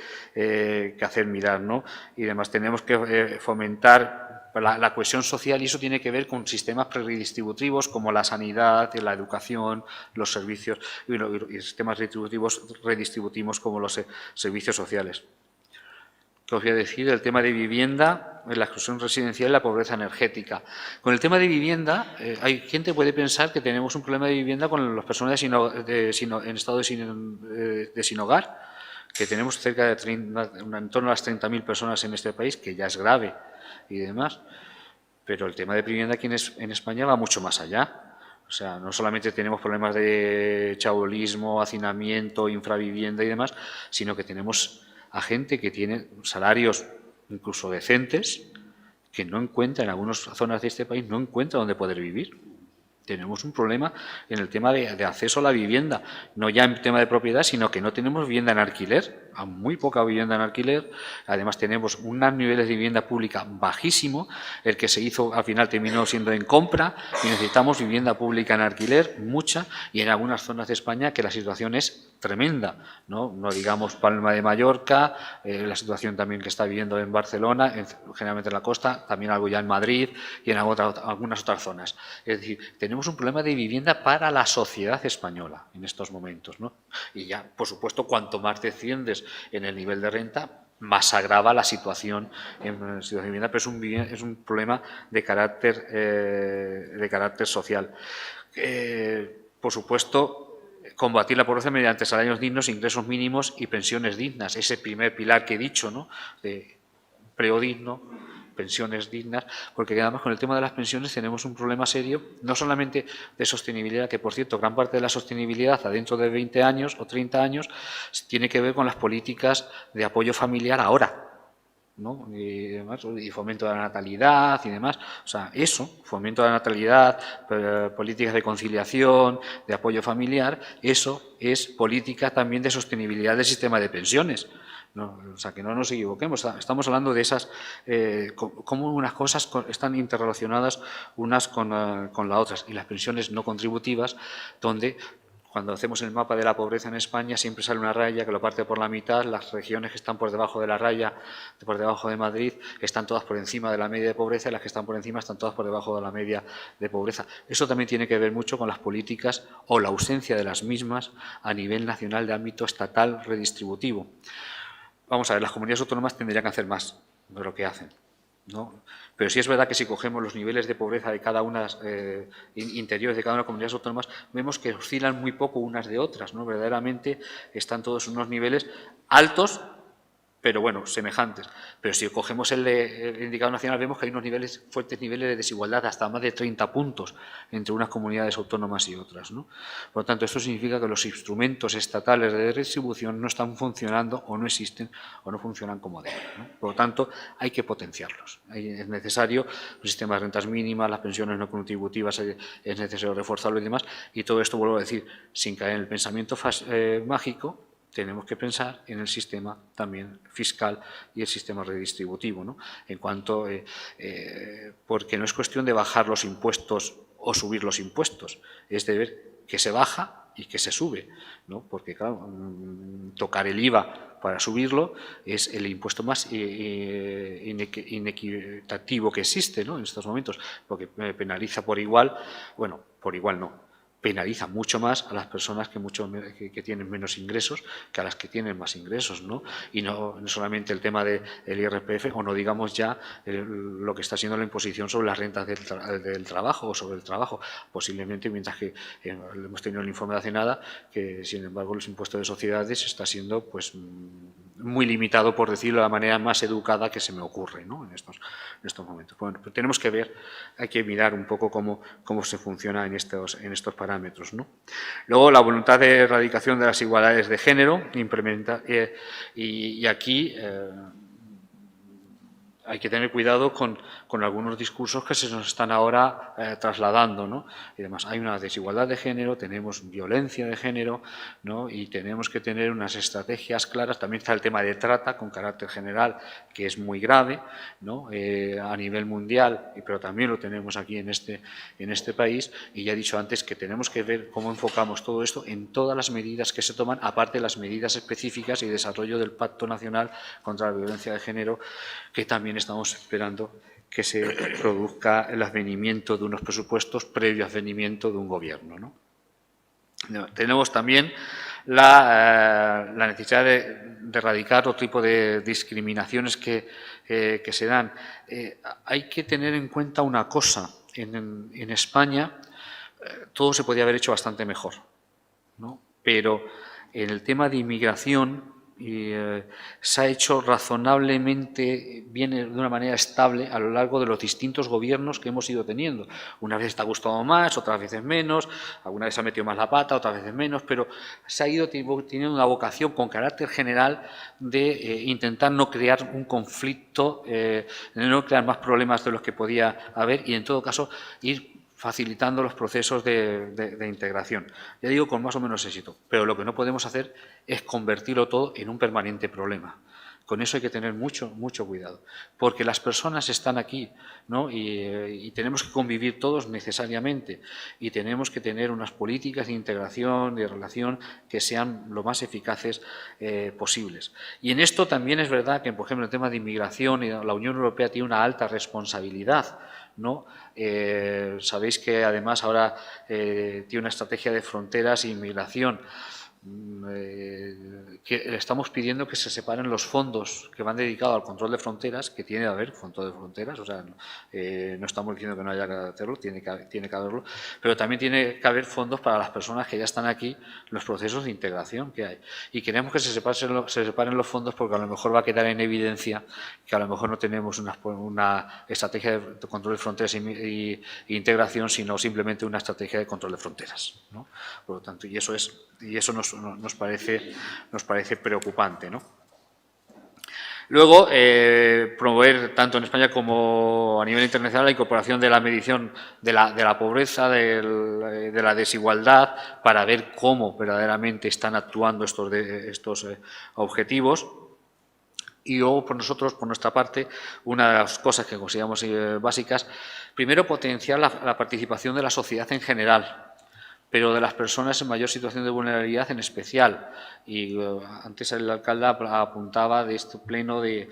hacer mirar, ¿no? Y además tenemos que fomentar la cohesión social y eso tiene que ver con sistemas predistributivos como la sanidad, la educación, los servicios y sistemas redistributivos como los servicios sociales. ¿Qué os voy a decir? El tema de vivienda, la exclusión residencial y la pobreza energética. Con el tema de vivienda, hay gente que puede pensar que tenemos un problema de vivienda con las personas en estado de sin hogar, que tenemos cerca de en torno a las 30.000 personas en este país, que ya es grave y demás. Pero el tema de vivienda aquí en España va mucho más allá. O sea, no solamente tenemos problemas de chabolismo, hacinamiento, infravivienda y demás, sino que tenemos a gente que tiene salarios incluso decentes, que no encuentra, en algunas zonas de este país, no encuentra dónde poder vivir. Tenemos un problema en el tema de acceso a la vivienda, no ya en tema de propiedad, sino que no tenemos vivienda en alquiler, a muy poca vivienda en alquiler. Además tenemos unos niveles de vivienda pública bajísimo, el que se hizo al final terminó siendo en compra y necesitamos vivienda pública en alquiler, mucha, y en algunas zonas de España que la situación es tremenda, no digamos Palma de Mallorca, la situación también que está viviendo en Barcelona, generalmente en la costa, también algo ya en Madrid y en algunas otras zonas. Es decir, tenemos un problema de vivienda para la sociedad española en estos momentos, ¿no? Y ya, por supuesto, cuanto más desciendes en el nivel de renta, más agrava la situación en situación de vivienda, pero es un problema de carácter social. Por supuesto, combatir la pobreza mediante salarios dignos, ingresos mínimos y pensiones dignas. Ese primer pilar que he dicho, ¿no? De empleo digno, pensiones dignas, porque además con el tema de las pensiones tenemos un problema serio, no solamente de sostenibilidad, que por cierto, gran parte de la sostenibilidad dentro de 20 años o 30 años tiene que ver con las políticas de apoyo familiar ahora, ¿no? Y fomento de la natalidad y demás. O sea, eso, fomento de la natalidad, políticas de conciliación, de apoyo familiar, eso es política también de sostenibilidad del sistema de pensiones. No, o sea, que no nos equivoquemos, estamos hablando de esas, cómo unas cosas están interrelacionadas unas con las otras, y las pensiones no contributivas, donde cuando hacemos el mapa de la pobreza en España siempre sale una raya que lo parte por la mitad, las regiones que están por debajo de la raya, por debajo de Madrid, están todas por encima de la media de pobreza y las que están por encima están todas por debajo de la media de pobreza. Eso también tiene que ver mucho con las políticas o la ausencia de las mismas a nivel nacional de ámbito estatal redistributivo. Vamos a ver, las comunidades autónomas tendrían que hacer más de lo que hacen, ¿no? Pero sí es verdad que si cogemos los niveles de pobreza de cada una, interiores de cada una de las comunidades autónomas, vemos que oscilan muy poco unas de otras, ¿no? Verdaderamente están todos unos niveles altos, pero bueno, semejantes. Pero si cogemos el indicador nacional, vemos que hay unos fuertes niveles de desigualdad, hasta más de 30 puntos entre unas comunidades autónomas y otras, ¿no? Por lo tanto, esto significa que los instrumentos estatales de redistribución no están funcionando o no existen o no funcionan como deben, ¿no? Por lo tanto, hay que potenciarlos. Es necesario un sistema de rentas mínimas, las pensiones no contributivas, es necesario reforzarlo y demás. Y todo esto, vuelvo a decir, sin caer en el pensamiento mágico, tenemos que pensar en el sistema también fiscal y el sistema redistributivo, ¿no? En cuanto, porque no es cuestión de bajar los impuestos o subir los impuestos, es de ver que se baja y que se sube, ¿no? Porque, claro, tocar el IVA para subirlo es el impuesto más inequitativo que existe, ¿no? En estos momentos, porque penaliza por igual, bueno, por igual no, penaliza mucho más a las personas que tienen menos ingresos que a las que tienen más ingresos, ¿no? Y no solamente el tema del IRPF, o no digamos ya lo que está siendo la imposición sobre las rentas del trabajo o sobre el trabajo, posiblemente, mientras que hemos tenido el informe de hace nada, que sin embargo los impuestos de sociedades está siendo pues muy limitado, por decirlo de la manera más educada que se me ocurre, ¿no? en estos momentos. Bueno, pues tenemos que ver, hay que mirar un poco cómo se funciona en estos parámetros, ¿no? Luego, la voluntad de erradicación de las desigualdades de género, y aquí hay que tener cuidado con algunos discursos que se nos están ahora trasladando, ¿no? Y además, hay una desigualdad de género, tenemos violencia de género, ¿no? Y tenemos que tener unas estrategias claras. También está el tema de trata con carácter general, que es muy grave, ¿no? A nivel mundial, pero también lo tenemos aquí en este país. Y ya he dicho antes que tenemos que ver cómo enfocamos todo esto en todas las medidas que se toman, aparte de las medidas específicas y desarrollo del Pacto Nacional contra la Violencia de Género, que también estamos esperando que se produzca el advenimiento de unos presupuestos previo advenimiento de un gobierno, ¿no? Tenemos también la necesidad de erradicar otro tipo de discriminaciones que se dan. Hay que tener en cuenta una cosa. En España todo se podía haber hecho bastante mejor, ¿no? Pero en el tema de inmigración se ha hecho razonablemente bien, de una manera estable, a lo largo de los distintos gobiernos que hemos ido teniendo. Una vez te ha gustado más, otras veces menos, alguna vez se ha metido más la pata, otras veces menos, pero se ha ido teniendo una vocación con carácter general de intentar no crear un conflicto, no crear más problemas de los que podía haber y, en todo caso, ir facilitando los procesos de integración. Ya digo, con más o menos éxito, pero lo que no podemos hacer es convertirlo todo en un permanente problema. Con eso hay que tener mucho cuidado, porque las personas están aquí, ¿no? Y tenemos que convivir todos necesariamente y tenemos que tener unas políticas de integración, de relación, que sean lo más eficaces posibles. Y en esto también es verdad que, por ejemplo, el tema de inmigración, la Unión Europea tiene una alta responsabilidad, ¿no? Sabéis que además ahora tiene una estrategia de fronteras e inmigración. Que le estamos pidiendo que se separen los fondos que van dedicados al control de fronteras, que tiene que haber control de fronteras, o sea, no estamos diciendo que no haya que hacerlo, tiene que haberlo, pero también tiene que haber fondos para las personas que ya están aquí, los procesos de integración que hay. Y queremos que se separen los fondos, porque a lo mejor va a quedar en evidencia que a lo mejor no tenemos una estrategia de control de fronteras e integración, sino simplemente una estrategia de control de fronteras, ¿no? Por lo tanto, y eso nos parece preocupante, ¿no? Luego, promover tanto en España como a nivel internacional la incorporación de la medición de la pobreza, de la desigualdad, para ver cómo verdaderamente están actuando estos objetivos. Y luego, por nuestra parte, una de las cosas que consideramos básicas, primero, potenciar la participación de la sociedad en general, pero de las personas en mayor situación de vulnerabilidad en especial. Y antes el alcalde apuntaba de este pleno de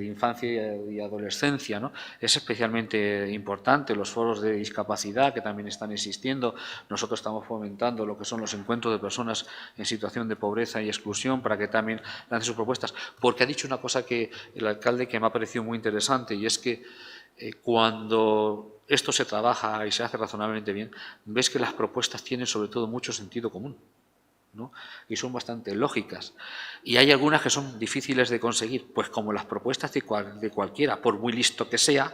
infancia y adolescencia, ¿no? Es especialmente importante los foros de discapacidad que también están existiendo. Nosotros estamos fomentando lo que son los encuentros de personas en situación de pobreza y exclusión para que también lancen sus propuestas. Porque ha dicho una cosa que el alcalde que me ha parecido muy interesante, y es que cuando esto se trabaja y se hace razonablemente bien, ves que las propuestas tienen sobre todo mucho sentido común, ¿no? Y son bastante lógicas. Y hay algunas que son difíciles de conseguir, pues como las propuestas de cualquiera, por muy listo que sea,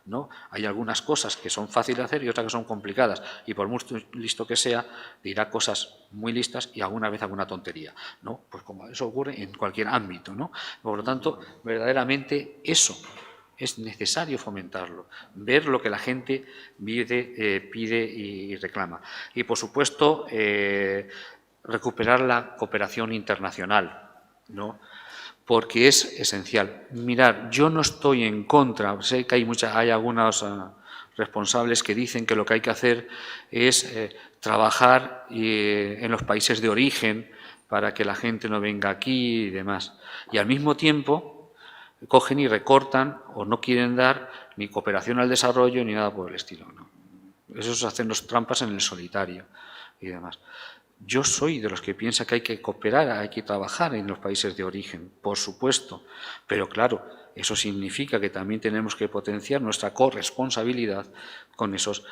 ¿no? Hay algunas cosas que son fáciles de hacer y otras que son complicadas, y por muy listo que sea, dirá cosas muy listas y alguna vez alguna tontería, ¿no? Pues como eso ocurre en cualquier ámbito, ¿no? Por lo tanto, verdaderamente eso es necesario fomentarlo, ver lo que la gente pide y reclama. Y, por supuesto, recuperar la cooperación internacional, ¿no? porque es esencial. Mirar, yo no estoy en contra, sé que hay algunos responsables que dicen que lo que hay que hacer es trabajar en los países de origen para que la gente no venga aquí y demás. Y al mismo tiempo cogen y recortan o no quieren dar ni cooperación al desarrollo ni nada por el estilo, ¿no? Eso es hacernos trampas en el solitario y demás. Yo soy de los que piensa que hay que cooperar, hay que trabajar en los países de origen, por supuesto, pero claro, eso significa que también tenemos que potenciar nuestra corresponsabilidad con esos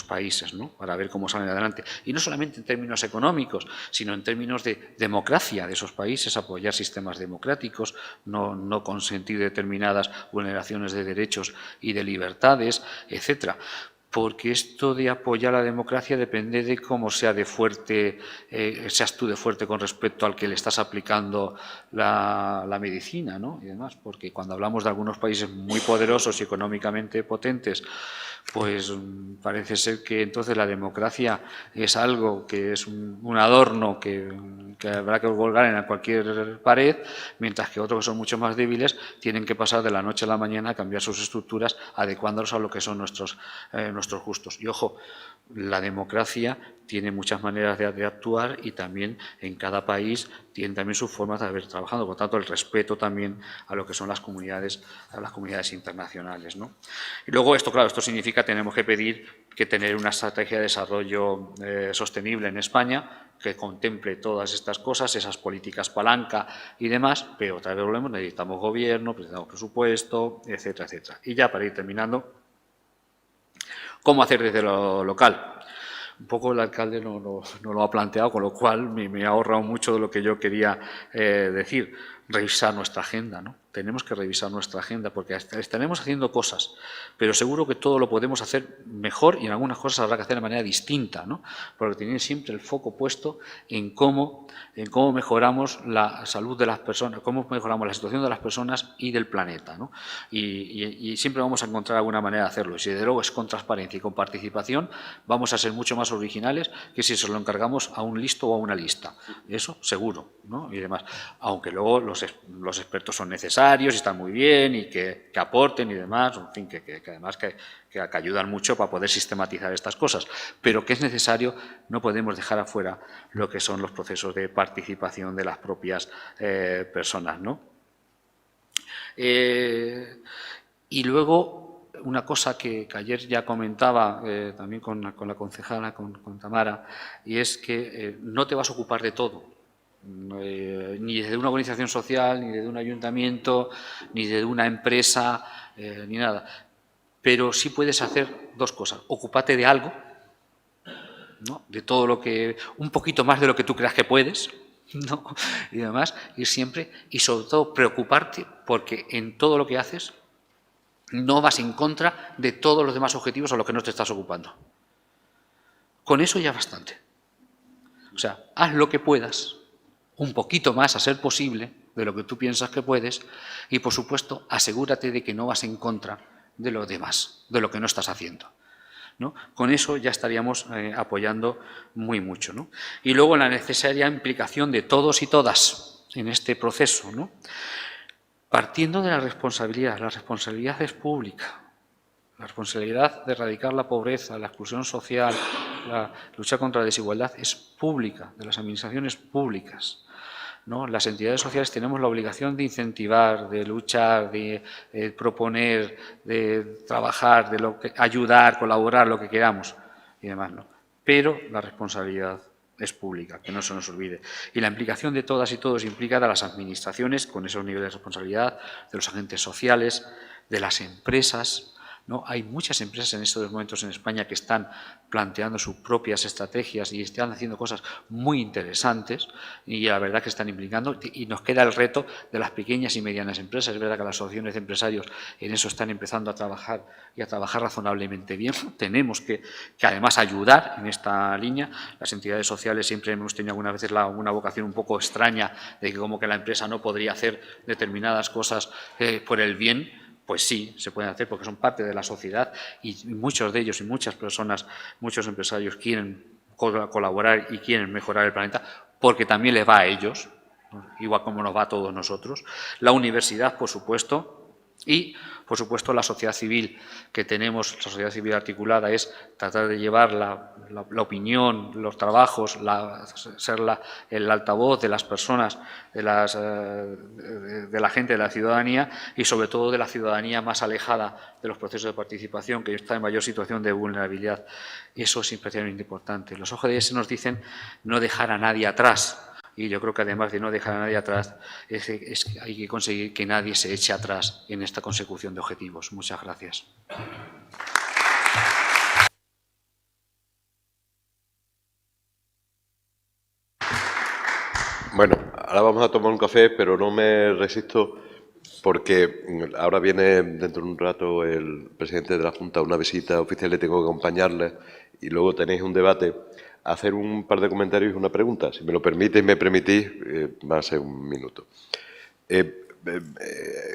países, ¿no? Para ver cómo salen adelante. Y no solamente en términos económicos, sino en términos de democracia de esos países, apoyar sistemas democráticos, no consentir determinadas vulneraciones de derechos y de libertades, etcétera. Porque esto de apoyar la democracia depende de cómo sea de fuerte, seas tú de fuerte con respecto al que le estás aplicando la medicina, ¿no? Y demás, porque cuando hablamos de algunos países muy poderosos y económicamente potentes, pues parece ser que entonces la democracia es algo que es un adorno que habrá que colgar en cualquier pared, mientras que otros que son mucho más débiles tienen que pasar de la noche a la mañana a cambiar sus estructuras, adecuándolos a lo que son nuestros gustos. Y ojo, la democracia tiene muchas maneras de actuar y también en cada país tiene también sus formas de haber trabajado. Por tanto, el respeto también a lo que son las comunidades internacionales, ¿no? Y luego esto, claro, esto significa que tenemos que pedir que tener una estrategia de desarrollo sostenible en España que contemple todas estas cosas, esas políticas palanca y demás, pero otra vez volvemos, necesitamos gobierno, necesitamos presupuesto, etcétera, etcétera. Y ya para ir terminando, ¿cómo hacer desde lo local? Un poco el alcalde no lo ha planteado, con lo cual me ha ahorrado mucho de lo que yo quería decir. Revisar nuestra agenda, ¿no? Tenemos que revisar nuestra agenda porque estaremos haciendo cosas, pero seguro que todo lo podemos hacer mejor y en algunas cosas habrá que hacer de manera distinta, ¿no? Porque tener siempre el foco puesto en cómo mejoramos la salud de las personas, cómo mejoramos la situación de las personas y del planeta, ¿no? Y siempre vamos a encontrar alguna manera de hacerlo. Y si desde luego es con transparencia y con participación, vamos a ser mucho más originales que si se lo encargamos a un listo o a una lista. Eso seguro, ¿no? Y demás. Aunque luego los expertos son necesarios y están muy bien y que aporten y demás, en fin, que además que ayudan mucho para poder sistematizar estas cosas, pero que es necesario, no podemos dejar afuera lo que son los procesos de participación de las propias personas, ¿no? Y luego, una cosa que ayer ya comentaba también con la concejala, con Tamara, y es que no te vas a ocupar de todo. Ni desde una organización social, ni desde un ayuntamiento, ni desde una empresa, ni nada. Pero sí puedes hacer dos cosas. Ocúpate de algo, ¿no? De todo lo que... un poquito más de lo que tú creas que puedes, ¿no? Y demás, ir siempre. Y sobre todo preocuparte porque en todo lo que haces no vas en contra de todos los demás objetivos a los que no te estás ocupando. Con eso ya bastante. O sea, haz lo que puedas, un poquito más a ser posible de lo que tú piensas que puedes y, por supuesto, asegúrate de que no vas en contra de lo demás, de lo que no estás haciendo, ¿no? Con eso ya estaríamos apoyando muy mucho, ¿no? Y luego la necesaria implicación de todos y todas en este proceso, ¿no? Partiendo de la responsabilidad es pública. La responsabilidad de erradicar la pobreza, la exclusión social, la lucha contra la desigualdad es pública, de las administraciones públicas, ¿no? Las entidades sociales tenemos la obligación de incentivar, de luchar, de proponer, de trabajar, de ayudar, colaborar, lo que queramos y demás, ¿no? Pero la responsabilidad es pública, que no se nos olvide. Y la implicación de todas y todos implica de las administraciones, con esos niveles de responsabilidad, de los agentes sociales, de las empresas, ¿no? Hay muchas empresas en estos momentos en España que están planteando sus propias estrategias y están haciendo cosas muy interesantes y la verdad que están implicando, y nos queda el reto de las pequeñas y medianas empresas. Es verdad que las asociaciones de empresarios en eso están empezando a trabajar y a trabajar razonablemente bien. Tenemos que además ayudar en esta línea. Las entidades sociales siempre hemos tenido algunas veces una vocación un poco extraña de que como que la empresa no podría hacer determinadas cosas por el bien. Pues sí, se pueden hacer porque son parte de la sociedad y muchos de ellos y muchas personas, muchos empresarios quieren colaborar y quieren mejorar el planeta porque también les va a ellos, igual como nos va a todos nosotros, la universidad, por supuesto, y, por supuesto, la sociedad civil que tenemos, la sociedad civil articulada, es tratar de llevar la opinión, los trabajos, ser el altavoz de las personas, de la gente, de la ciudadanía y, sobre todo, de la ciudadanía más alejada de los procesos de participación, que está en mayor situación de vulnerabilidad. Eso es especialmente importante. Los ODS nos dicen no dejar a nadie atrás. Y yo creo que además de no dejar a nadie atrás, hay que conseguir que nadie se eche atrás en esta consecución de objetivos. Muchas gracias. Bueno, ahora vamos a tomar un café, pero no me resisto porque ahora viene dentro de un rato el presidente de la Junta a una visita oficial y tengo que acompañarle y luego tenéis un debate. Hacer un par de comentarios y una pregunta. Si me lo permitís, va a ser un minuto.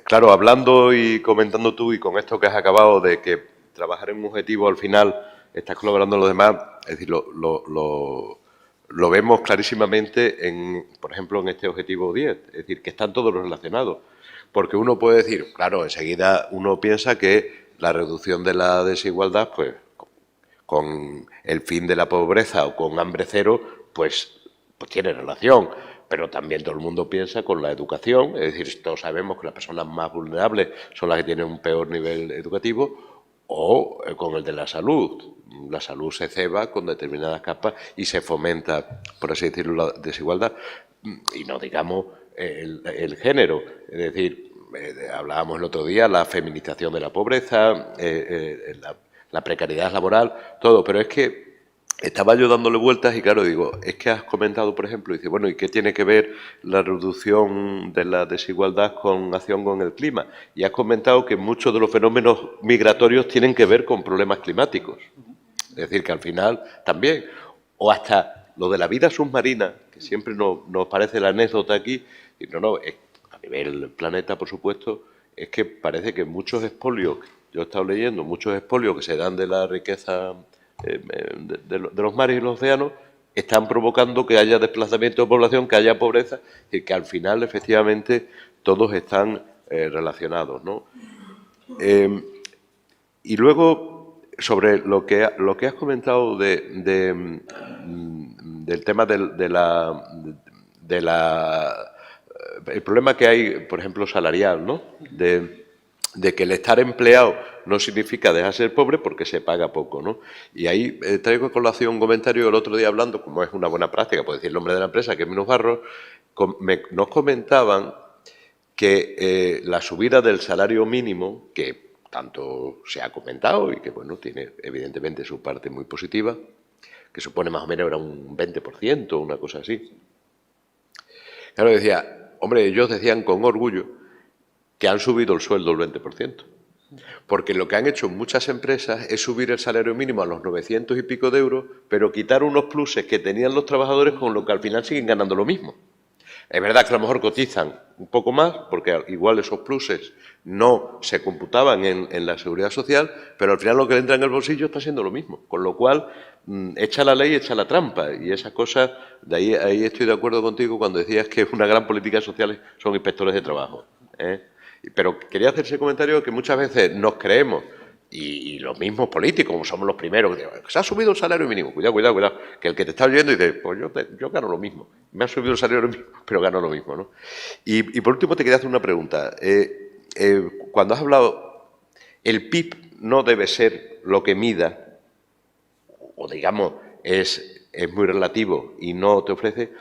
Claro, hablando y comentando tú y con esto que has acabado de que trabajar en un objetivo al final estás colaborando con los demás, es decir, lo vemos clarísimamente, por ejemplo, en este objetivo 10, es decir, que están todos relacionados. Porque uno puede decir, claro, enseguida uno piensa que la reducción de la desigualdad, pues, con el fin de la pobreza o con hambre cero, pues tiene relación. Pero también todo el mundo piensa con la educación, es decir, todos sabemos que las personas más vulnerables son las que tienen un peor nivel educativo, o con el de la salud. La salud se ceba con determinadas capas y se fomenta, por así decirlo, la desigualdad. Y no digamos el género, es decir, hablábamos el otro día, la feminización de la pobreza, la precariedad laboral, todo, pero es que estaba yo dándole vueltas y claro, digo, es que has comentado, por ejemplo, y dice, bueno, ¿y qué tiene que ver la reducción de la desigualdad con acción con el clima? Y has comentado que muchos de los fenómenos migratorios tienen que ver con problemas climáticos. Es decir, que al final también, o hasta lo de la vida submarina, que siempre nos parece la anécdota aquí, y no, a nivel planeta, por supuesto, es que parece que muchos expolios, yo he estado leyendo, muchos expolios que se dan de la riqueza de los mares y los océanos, están provocando que haya desplazamiento de población, que haya pobreza, y que al final, efectivamente, todos están relacionados, ¿no? Y luego, sobre lo que has comentado del tema el problema que hay, por ejemplo, salarial, ¿no? De que el estar empleado no significa dejar de ser pobre porque se paga poco, ¿no? Y ahí traigo a colación un comentario el otro día hablando, como es una buena práctica, puedo decir el nombre de la empresa, que es Minus Barros, nos comentaban que la subida del salario mínimo, que tanto se ha comentado y que, bueno, tiene evidentemente su parte muy positiva, que supone más o menos era un 20%, una cosa así. Claro, decía, hombre, ellos decían con orgullo que han subido el sueldo el 20%. Porque lo que han hecho muchas empresas es subir el salario mínimo a los 900 y pico de euros, pero quitar unos pluses que tenían los trabajadores con lo que al final siguen ganando lo mismo. Es verdad que a lo mejor cotizan un poco más, porque igual esos pluses no se computaban en la seguridad social, pero al final lo que le entra en el bolsillo está siendo lo mismo. Con lo cual, echa la ley, echa la trampa. Y esas cosas, ahí estoy de acuerdo contigo cuando decías que una gran política social son inspectores de trabajo, ¿eh? Pero quería hacer ese comentario que muchas veces nos creemos, y los mismos políticos, como somos los primeros, que se ha subido el salario mínimo, cuidado, que el que te está oyendo dice, pues yo gano lo mismo, me ha subido el salario mínimo, pero gano lo mismo, ¿no? Y por último te quería hacer una pregunta. Cuando has hablado, el PIB no debe ser lo que mida, o digamos, es muy relativo y no te ofrece.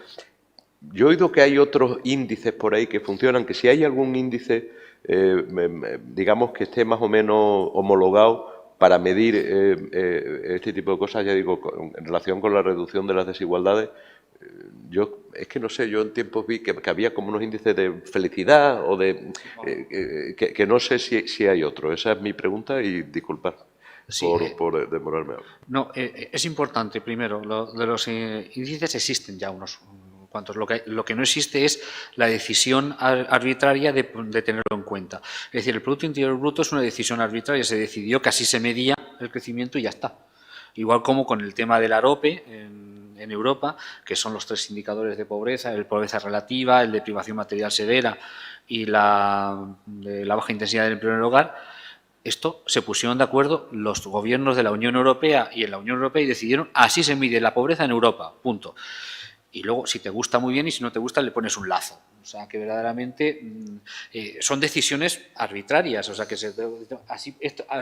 Yo he oído que hay otros índices por ahí que funcionan, que si hay algún índice, digamos, que esté más o menos homologado para medir este tipo de cosas, ya digo, en relación con la reducción de las desigualdades, es que no sé, yo en tiempos vi que había como unos índices de felicidad o de... que no sé si hay otro. Esa es mi pregunta y disculpad por demorarme ahora. No, es importante, primero, de los índices existen ya unos cuantos. Lo que no existe es la decisión arbitraria de tenerlo en cuenta. Es decir, el Producto Interior Bruto es una decisión arbitraria, se decidió que así se medía el crecimiento y ya está. Igual como con el tema del AROPE, en en Europa, que son los 3 indicadores de pobreza: el pobreza relativa, el de privación material severa y la baja intensidad del empleo en el hogar. Esto se pusieron de acuerdo los gobiernos de la Unión Europea y en la Unión Europea y decidieron: así se mide la pobreza en Europa, punto. Y luego, si te gusta, muy bien, y si no te gusta, le pones un lazo. O sea, que verdaderamente son decisiones arbitrarias. O sea, que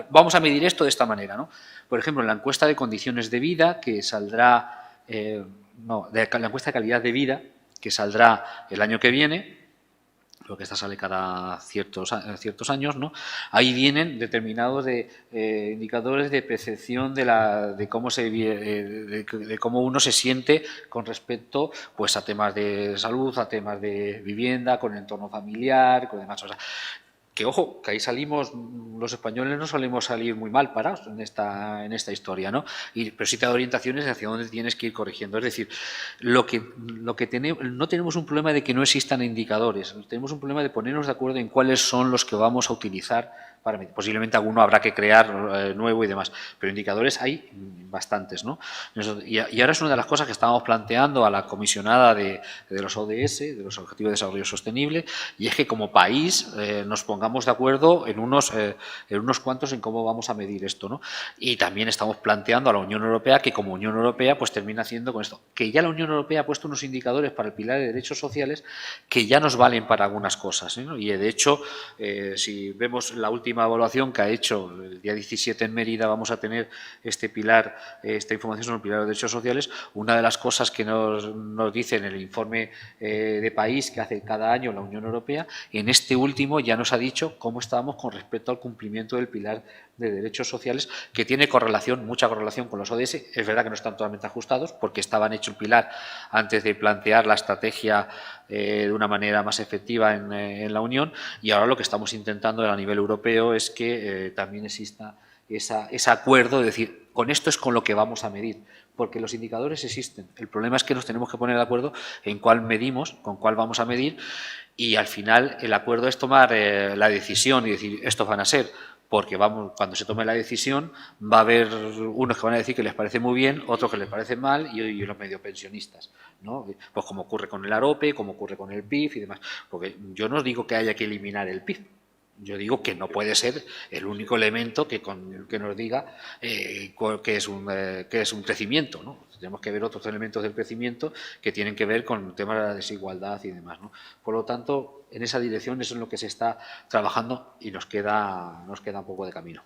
vamos a medir esto de esta manera, ¿no? Por ejemplo, en la encuesta de condiciones de vida, que saldrá, la encuesta de calidad de vida, que saldrá el año que viene, lo que esta sale cada ciertos años, ¿no? Ahí vienen determinados indicadores de percepción de cómo uno se siente con respecto, pues, a temas de salud, a temas de vivienda, con el entorno familiar, con demás. O sea, que ojo, que ahí salimos, los españoles no solemos salir muy mal parados en esta historia, ¿no? Pero sí te da orientaciones hacia dónde tienes que ir corrigiendo. Es decir, no tenemos un problema de que no existan indicadores, tenemos un problema de ponernos de acuerdo en cuáles son los que vamos a utilizar para medir. Posiblemente alguno habrá que crear nuevo y demás, pero indicadores hay bastantes, ¿no? Y ahora es una de las cosas que estábamos planteando a la comisionada de los ODS, de los Objetivos de Desarrollo Sostenible, y es que como país nos pongamos de acuerdo en unos cuantos en cómo vamos a medir esto, ¿no? Y también estamos planteando a la Unión Europea que, como Unión Europea, pues termina haciendo con esto, que ya la Unión Europea ha puesto unos indicadores para el pilar de derechos sociales que ya nos valen para algunas cosas, ¿no? Y de hecho, si vemos la última evaluación que ha hecho el día 17 en Mérida, vamos a tener esta información sobre el pilar de derechos sociales. Una de las cosas que nos dice en el informe de país que hace cada año la Unión Europea, en este último ya nos ha dicho cómo estábamos con respecto al cumplimiento del pilar de derechos sociales, que tiene mucha correlación con los ODS. Es verdad que no están totalmente ajustados porque estaban hecho el pilar antes de plantear la estrategia de una manera más efectiva en la Unión, y ahora lo que estamos intentando a nivel europeo es que también exista ese acuerdo de decir, con esto es con lo que vamos a medir, porque los indicadores existen. El problema es que nos tenemos que poner de acuerdo en cuál medimos, con cuál vamos a medir, y al final el acuerdo es tomar la decisión y decir, estos van a ser, porque cuando se tome la decisión va a haber unos que van a decir que les parece muy bien, otros que les parece mal, y los medio pensionistas, ¿no? Pues como ocurre con el AROPE, como ocurre con el PIB y demás. Porque yo no digo que haya que eliminar el PIB, yo digo que no puede ser el único elemento que nos diga que es un crecimiento, ¿no? Tenemos que ver otros elementos del crecimiento que tienen que ver con el tema de la desigualdad y demás, ¿no? Por lo tanto, en esa dirección eso es lo que se está trabajando y nos queda un poco de camino.